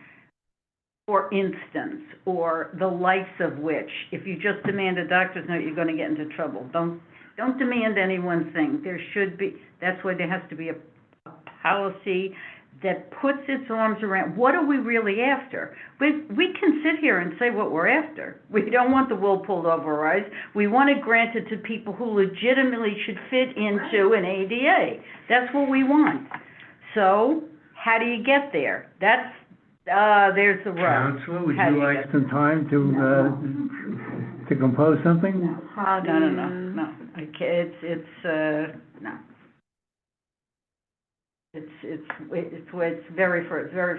for instance, or the likes of which, if you just demand a doctor's note, you're gonna get into trouble. Don't demand any one thing. There should be, that's why there has to be a policy that puts its arms around, what are we really after? We can sit here and say what we're after. We don't want the wool pulled over our eyes. We want it granted to people who legitimately should fit into an ADA. That's what we want. So, how do you get there? That's, there's the rub. Counselor, would How do you you like get- some time to compose something? No. No. It's very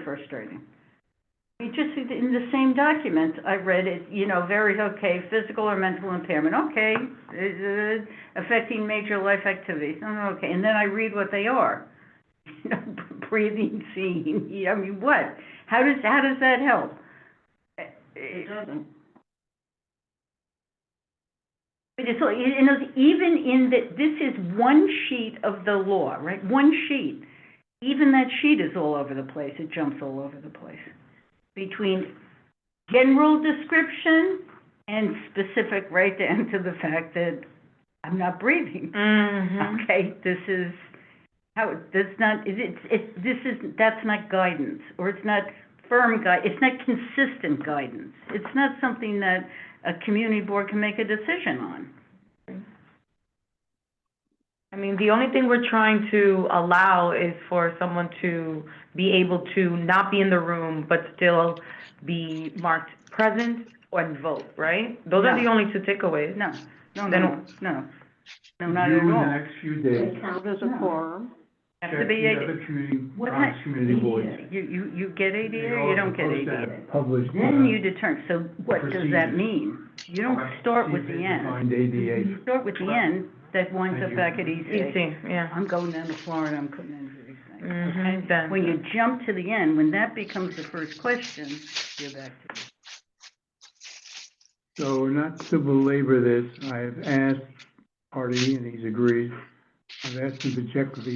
frustrating. You just, in the same document, I read it, okay, physical or mental impairment, okay, affecting major life activities, okay, and then I read what they are. breathing, seeing, I mean, what? How does that help? It doesn't. But it's, even in this is one sheet of the law, right? One sheet. Even that sheet is all over the place. It jumps all over the place. Between general description and specific, right down to the fact that I'm not breathing. Mm-hmm. Okay, this is how, that's not, that's not guidance, or it's not it's not consistent guidance. It's not something that a community board can make a decision on. I mean, the only thing we're trying to allow is for someone to be able to not be in the room, but still be marked present and vote, right? Those are the No. only two takeaways. No, Then- no, not You at in the all. next few days, They count as a No. quorum. Have check to be the a, other community, what Bronx community boards. You get They ADA, or all you don't get supposed to ADA? have published, Then you determine, so what does that procedures. mean? You don't start with the end. Find ADA. You start with the end, that winds Thank up you. back at ECA. Easy, yeah. I'm going down to Florida, I'm putting in these things, okay? Mm-hmm, then. When you jump to the end, when that becomes the first question, you're back to it. So not to belabor this, I've asked Artie, and he's agreed, I've asked him to check with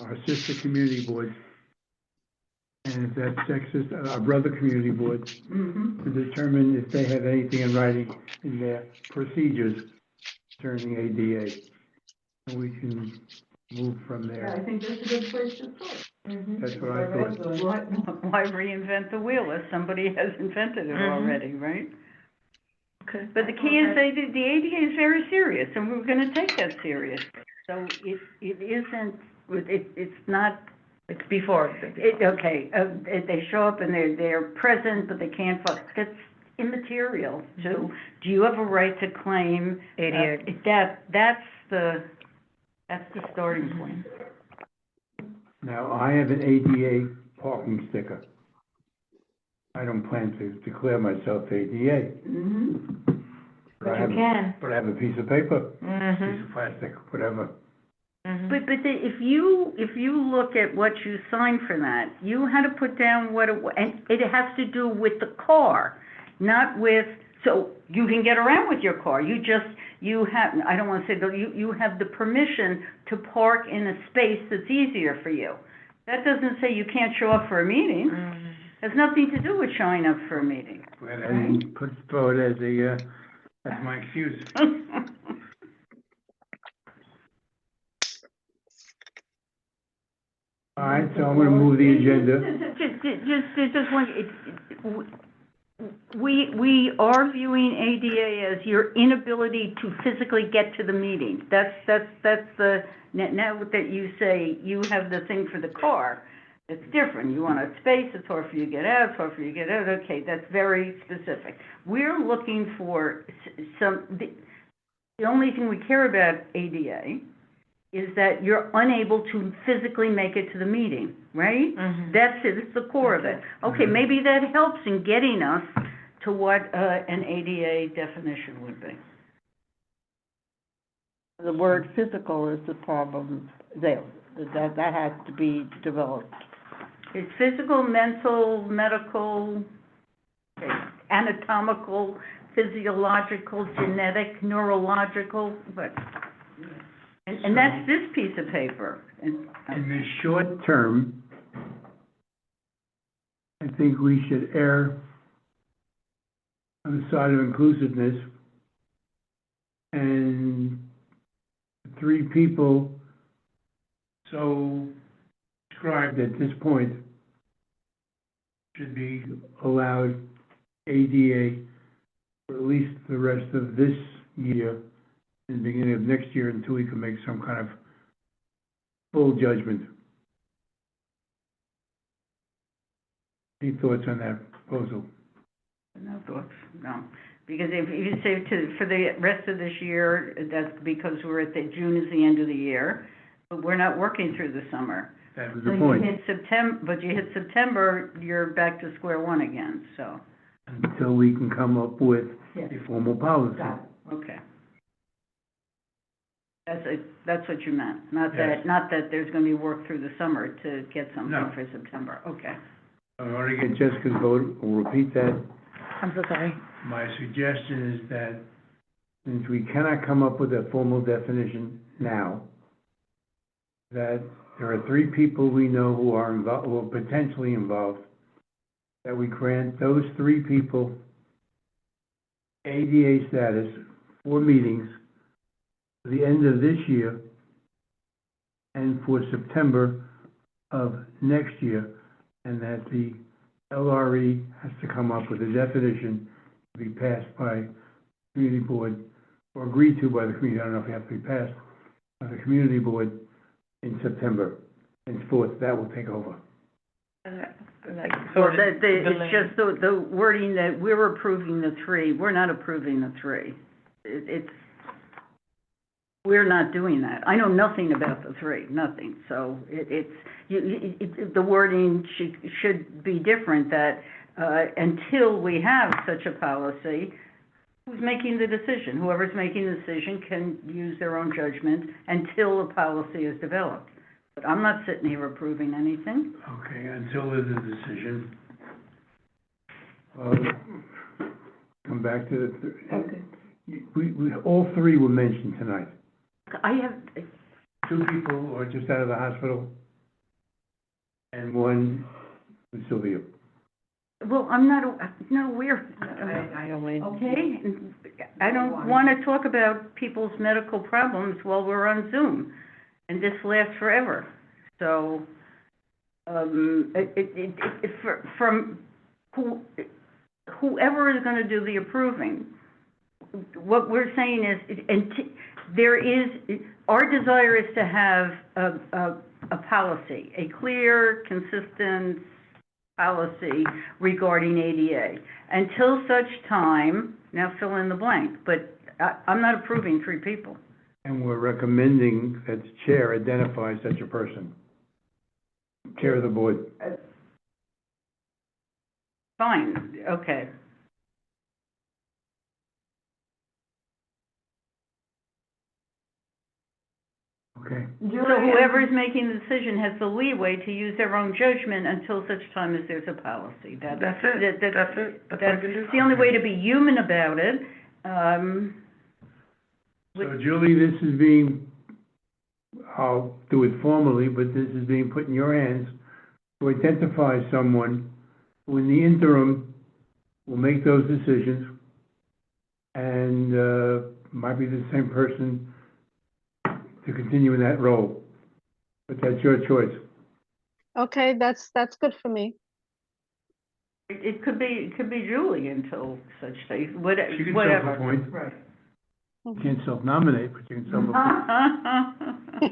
our sister community boards, and if that's sexist, our brother community boards, Mm-hmm. to determine if they have anything in writing in their procedures concerning ADA. And we can move from Yeah, I there. think that's a good place to start. That's what I thought. Why reinvent the wheel if somebody has invented it Mhm. already, right? Okay. But the key is the ADA is very serious, and we're gonna take that serious. So it isn't, it's not, It's before. they show up and they're present, but they can't vote. That's immaterial. So, do you have a right to claim? ADA. That's the starting point. Now, I have an ADA parking sticker. I don't plan to declare myself ADA. Mm-hmm. But I You have- can. But I have a piece of paper, Mm-hmm. piece of plastic, whatever. Mm-hmm. But if you look at what you signed for that, you had to put down what it, and it has to do with the car, not with, so you can get around with your car, you have, I don't wanna say, but you have the permission to park in a space that's easier for you. That doesn't say you can't show up for a meeting, Mm-hmm. has nothing to do with showing up for a meeting. But I didn't throw it as my excuse. All right, so I'm gonna move the agenda. Just one, we are viewing ADA as your inability to physically get to the meeting. That's the, now that you say you have the thing for the car, it's different. You want a space, it's hard for you to get out, it's hard for you to get out, okay, that's very specific. We're looking for the only thing we care about ADA is that you're unable to physically make it to the meeting, right? Mhm. That's it, it's the core of it. Okay, maybe that helps in getting us to what, an ADA definition would be. The word physical is the problem there, that has to be developed. It's physical, mental, medical, anatomical, physiological, genetic, neurological, but, and that's this piece of paper. And, In the short term, I think we should err on the side of inclusiveness, and 3 people so described at this point should be allowed ADA for at least the rest of this year and the beginning of next year until we can make some kind of full judgment. Any thoughts on that proposal? no thoughts, no. Because if you say for the rest of this year, that's because we're at June is the end of the year, but we're not working through the summer. That was So the you point. hit but you hit September, you're back to square one again, so, Until we can come up with Yes. a formal policy. okay. That's what you meant, not Yes. that there's gonna be work through the summer to get something No. for September, okay. I want to get Jessica's vote, we'll repeat that. I'm so sorry. My suggestion is that since we cannot come up with a formal definition now, that there are 3 people we know who are involved, or potentially involved, that we grant those 3 people ADA status for meetings for the end of this year and for September of next year, and that the LRE has to come up with a definition to be passed by community board, or agreed to by the community, I don't know if it has to be passed, by the community board in September. Henceforth, that will take over. Like, Well, sort of it's just the wording that we're approving the 3, we're not approving the 3. We're not doing that. I know nothing about the 3, nothing, so the wording should be different, that, until we have such a policy, who's making the decision? Whoever's making the decision can use their own judgment until a policy is developed. But I'm not sitting here approving anything. Okay, until there's a decision. Come back to the, Okay. we, all 3 were mentioned tonight. I have, 2 people who are just out of the hospital, and 1 with Sylvia. well, I'm not aware. I only. Okay, I don't wanna talk about people's medical problems while we're on Zoom, and this lasts forever. So, from whoever is gonna do the approving, what we're saying is, our desire is to have a policy, a clear, consistent policy regarding ADA. Until such time, now fill in the blank, but I'm not approving 3 people. And we're recommending that the chair identify such a person. Chair of the board. Fine, okay. Okay. So whoever is making the decision has the leeway to use their own judgment until such time as there's a policy. That's it. That's it. That's what I can do. That's the only way to be human about it. So Julie, this is being, I'll do it formally, but this is being put in your hands to identify someone who in the interim will make those decisions, and might be the same person to continue in that role. But that's your choice. Okay, that's good for me. It could be Julie until such time, She can whatever. self-appoint. Right. You can't self-nominate, but you can self-appoint.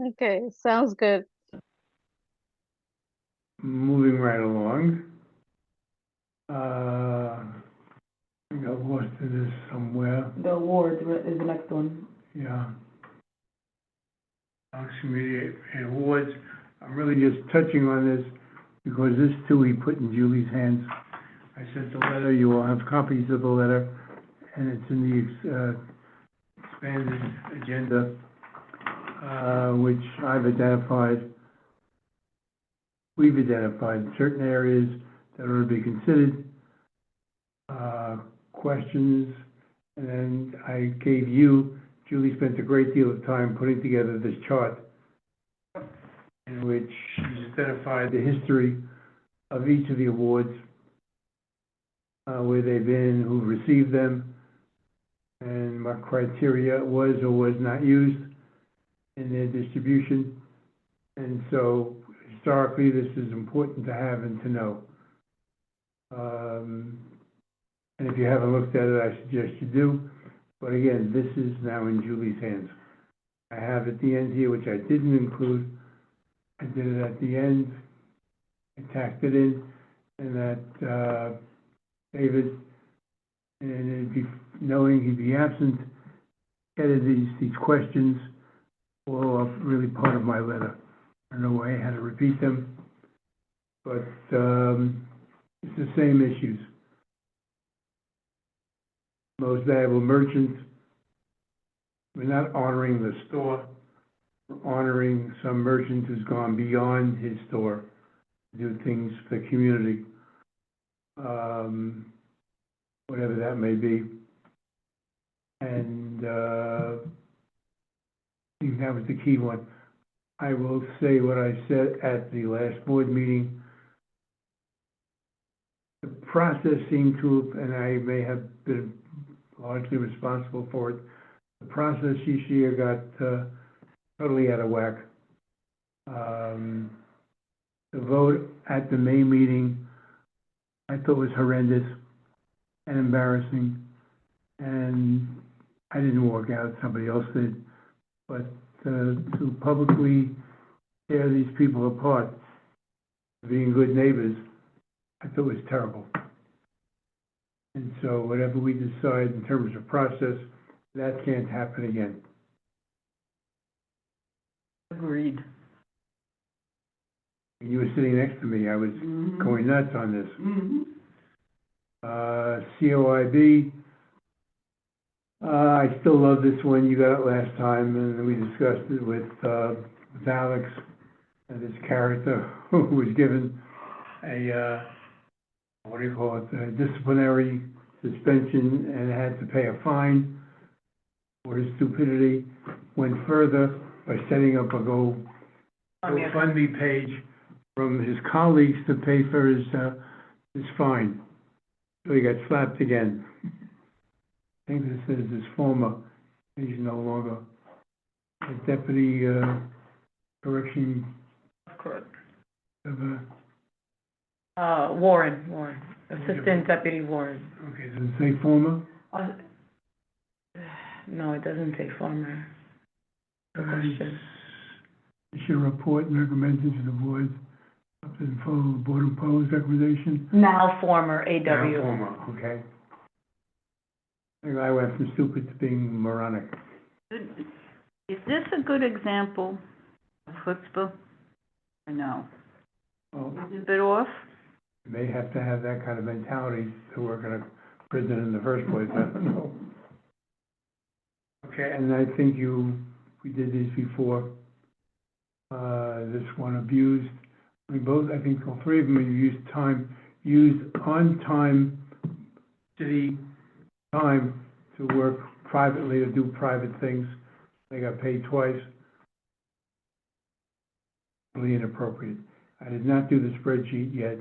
Okay, sounds good. Moving right along. I got lost in this somewhere. The award is the next one. Yeah. Alex Community Awards, I'm really just touching on this because this too he put in Julie's hands. I sent the letter, you all have copies of the letter, and it's in the expanded agenda, which we've identified certain areas that are to be considered, questions, and then I gave you, Julie spent a great deal of time putting together this chart in which she's identified the history of each of the awards, where they've been, who received them, and what criteria was or was not used in their distribution. And so historically, this is important to have and to know. And if you haven't looked at it, I suggest you do. But again, this is now in Julie's hands. I have at the end here, which I didn't include, I did it at the end, I tacked it in, and that David, and knowing he'd be absent, added these questions, all are really part of my letter. I don't know why I had to repeat them, but it's the same issues. Most valuable merchant, we're not honoring the store, we're honoring some merchant who's gone beyond his store to do things for the community. Whatever that may be. And, I think that was the key one. I will say what I said at the last board meeting. The process seemed to, and I may have been largely responsible for it, the process this year got totally out of whack. The vote at the May meeting, I thought was horrendous and embarrassing, and I didn't walk out, somebody else did, but to publicly tear these people apart, being good neighbors, I thought was terrible. And so whatever we decide in terms of process, that can't happen again. Agreed. When you were sitting next to me, I was going nuts on this. COIB, I still love this one. You got it last time, and we discussed it with Alex and his character who was given a, what do you call it, a disciplinary suspension and had to pay a fine for his stupidity. Went further by setting up a GoFundMe page from his colleagues to pay for his fine. So he got slapped again. I think this is his former, he's no longer a deputy correction Correct. of Warren, Assistant Deputy Warren. okay, does it say former? No, it doesn't say former. Good question. You should report and recommend it to the board, up to the follow the board imposed recommendation. Now former AW. Now former, okay. I went from stupid to being moronic. Is this a good example of chutzpah? Or no? Well, Is it a bit off? you may have to have that kind of mentality to work in a prison in the first place, I don't know. Okay, and I think we did these before. This one abused, I think all three of them used on-time city time to work privately, to do private things. They got paid twice. Really inappropriate. I did not do the spreadsheet yet.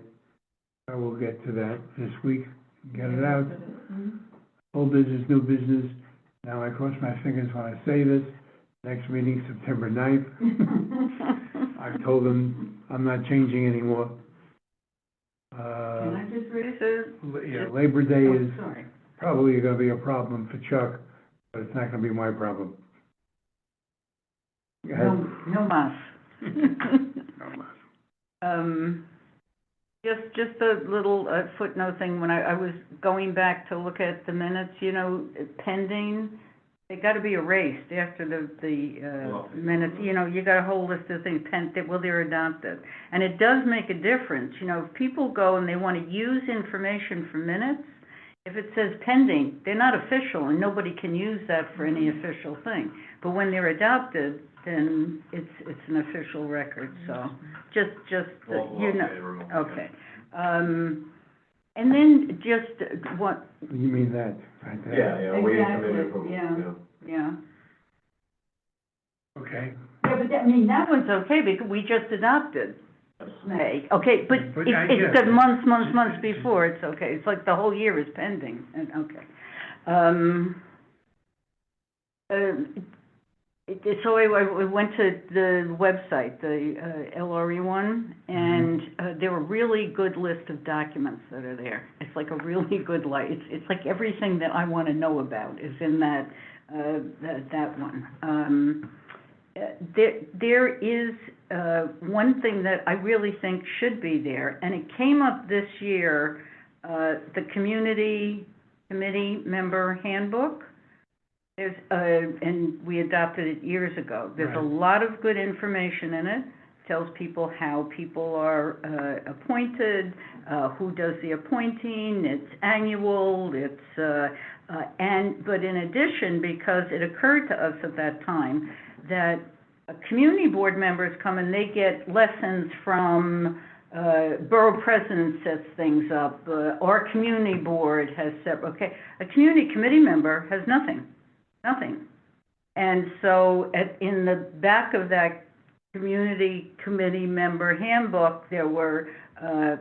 I will get to that this week, get it out. Old business, new business. Now I cross my fingers when I say this. Next meeting, September 9th. I've told them I'm not changing anymore. Can I just raise a? Yeah, Labor Day is Sorry. probably gonna be a problem for Chuck, but it's not gonna be my problem. Go ahead. No mas. No mas. Just a little footnote thing, when I was going back to look at the minutes, you know, pending, they gotta be erased after the minutes, you know, you got a whole list of things, they're adopted. And it does make a difference, you know, if people go and they wanna use information for minutes, if it says pending, they're not official and nobody can use that for any official thing. But when they're adopted, then it's an official record, so just, you know, okay. And then just what. You mean that, right there? Yeah, waiting Exactly, committee approval, yeah. Okay. Yeah, but that, I mean, that one's okay because we just adopted May. Okay, but But it's the months before, it's okay. It's like the whole year is pending, and, okay. So I went to the website, the LRE one, and there were a really good list of documents that are there. It's like a really good it's like everything that I want to know about is in that one. There is one thing that I really think should be there, and it came up this year, the community committee member handbook. There's, and we adopted it years ago. There's a lot of good information in it. Tells people how people are appointed, who does the appointing. It's annual. It's But in addition, because it occurred to us at that time that community board members come and they get lessons from, borough president sets things up, our community board has set, okay, a community committee member has nothing. And so in the back of that community committee member handbook, there were,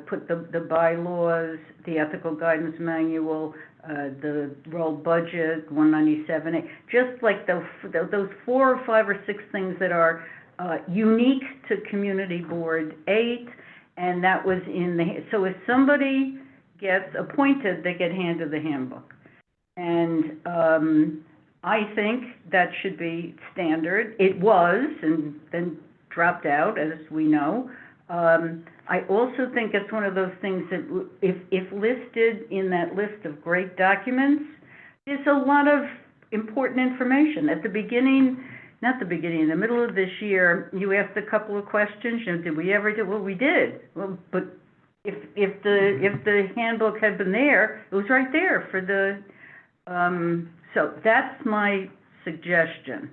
put the bylaws, the ethical guidance manual, the rolled budget, 197A, just like those 4 or 5 or 6 things that are, unique to Community Board 8, and that was in the, so if somebody gets appointed, they get handed the handbook. And, I think that should be standard. It was, and then dropped out, as we know. I also think it's one of those things that if listed in that list of great documents, there's a lot of important information. At the beginning, not the beginning, in the middle of this year, you asked a couple of questions, you know, did we ever do, well, we did. Well, but if the handbook had been there, it was right there for the, so that's my suggestion,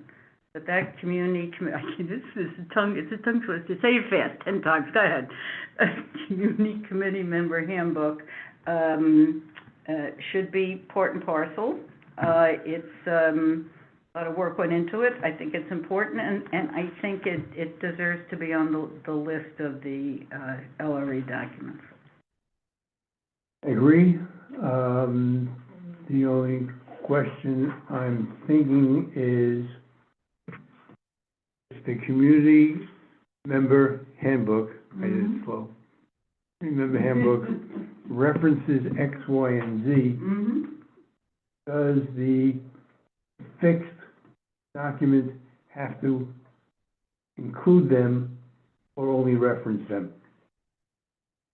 that community, this is it's a tongue twister, say it fast, 10 times, go ahead. Community committee member handbook, should be part and parcel. It's, a lot of work went into it, I think it's important, and I think it deserves to be on the list of the, LRE documents. Agree. The only question I'm thinking is, if the community member handbook, I did it slow, member handbook references X, Y, and Z, does the fixed document have to include them or only reference them?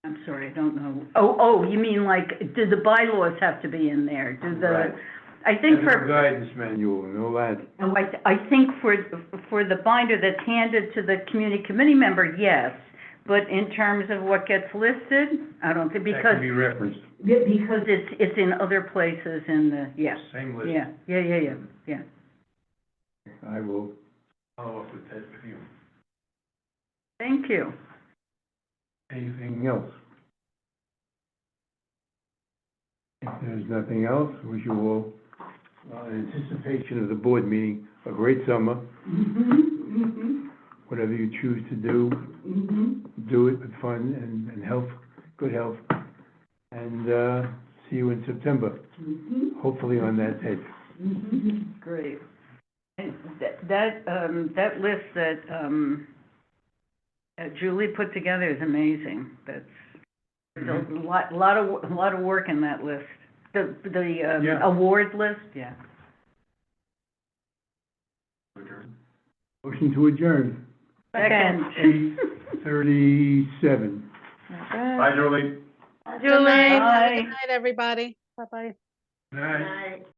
I'm sorry, I don't know. Oh, you mean like, do the bylaws have to be in there? Do the, Right. I think And the for, guidance manual and all that. oh, I think for the binder that's handed to the community committee member, yes. But in terms of what gets listed, I don't think, That because, can be referenced. because it's in other places in the, yeah. Same list. Yeah. I will follow up with that with you. Thank you. Anything else? If there's nothing else, wish you all, in anticipation of the board meeting, a great summer. Whatever you choose to do, do it with fun and health, good health. And, see you in September, hopefully on that tape. Great. And that list that, Julie put together is amazing. That's, there's a lot of work in that list. The Yeah. award list, yeah. Motion to adjourn, Second. 8:37. Bye, Julie. Good night, have a Bye. good night, everybody. Bye-bye. Night.